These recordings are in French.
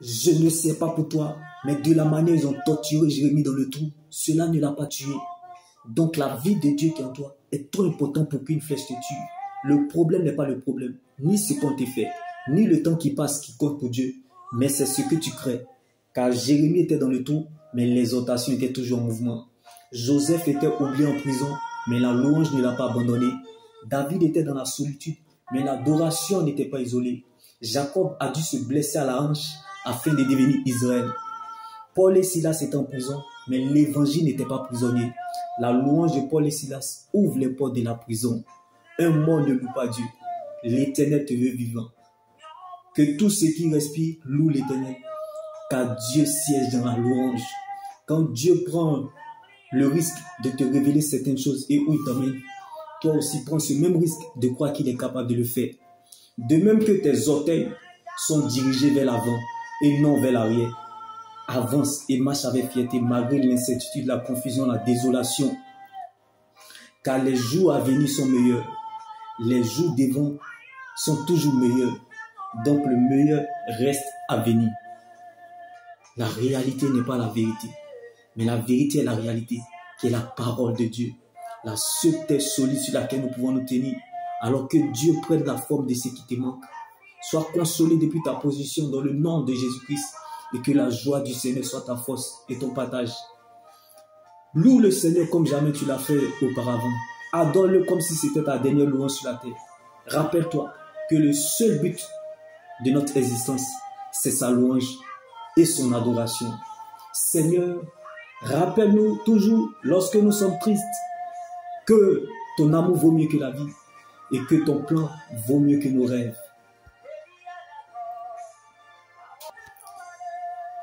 Je ne sais pas pour toi, mais de la manière ils ont torturé Jérémie dans le trou, cela ne l'a pas tué. Donc la vie de Dieu qui est en toi est trop importante pour qu'une flèche te tue. Le problème n'est pas le problème, ni ce qu'on te fait, ni le temps qui passe qui compte pour Dieu, mais c'est ce que tu crées. Car Jérémie était dans le trou, mais l'exhortation était toujours en mouvement. Joseph était oublié en prison, mais la louange ne l'a pas abandonné. David était dans la solitude, mais l'adoration n'était pas isolée. Jacob a dû se blesser à la hanche afin de devenir Israël. Paul et Silas étaient en prison, mais l'évangile n'était pas prisonnier. La louange de Paul et Silas ouvre les portes de la prison. Un mort ne loue pas Dieu. L'Éternel te veut vivant. Que tout ce qui respire loue l'Éternel, car Dieu siège dans la louange. Quand Dieu prend le risque de te révéler certaines choses et où il t'emmène, toi aussi prends ce même risque de croire qu'il est capable de le faire. De même que tes orteils sont dirigés vers l'avant et non vers l'arrière. Avance et marche avec fierté malgré l'incertitude, la confusion, la désolation. Car les jours à venir sont meilleurs. Les jours devant sont toujours meilleurs. Donc le meilleur reste à venir. La réalité n'est pas la vérité, mais la vérité est la réalité, qui est la parole de Dieu. La seule terre solide sur laquelle nous pouvons nous tenir, alors que Dieu prenne la forme de ce qui te manque. Sois consolé depuis ta position dans le nom de Jésus-Christ et que la joie du Seigneur soit ta force et ton partage. Loue le Seigneur comme jamais tu l'as fait auparavant. Adore-le comme si c'était ta dernière louange sur la terre. Rappelle-toi que le seul but de notre existence, c'est sa louange et son adoration. Seigneur, rappelle-nous toujours lorsque nous sommes tristes que ton amour vaut mieux que la vie et que ton plan vaut mieux que nos rêves.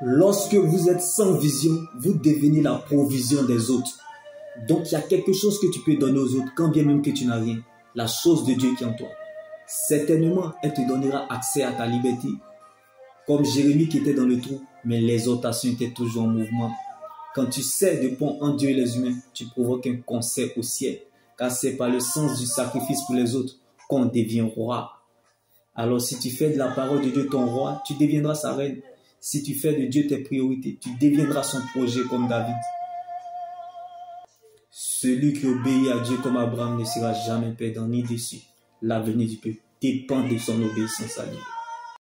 Lorsque vous êtes sans vision, vous devenez la provision des autres. Donc il y a quelque chose que tu peux donner aux autres, quand bien même que tu n'as rien. La chose de Dieu qui est en toi. Certainement, elle te donnera accès à ta liberté. Comme Jérémie qui était dans le trou, mais l'exhortation était toujours en mouvement. Quand tu sers de pont entre Dieu et les humains, tu provoques un concert au ciel. Car c'est par le sens du sacrifice pour les autres qu'on devient roi. Alors si tu fais de la parole de Dieu ton roi, tu deviendras sa reine. Si tu fais de Dieu tes priorités, tu deviendras son projet comme David. Celui qui obéit à Dieu comme Abraham ne sera jamais perdant ni déçu. L'avenir du peuple dépend de son obéissance à Dieu.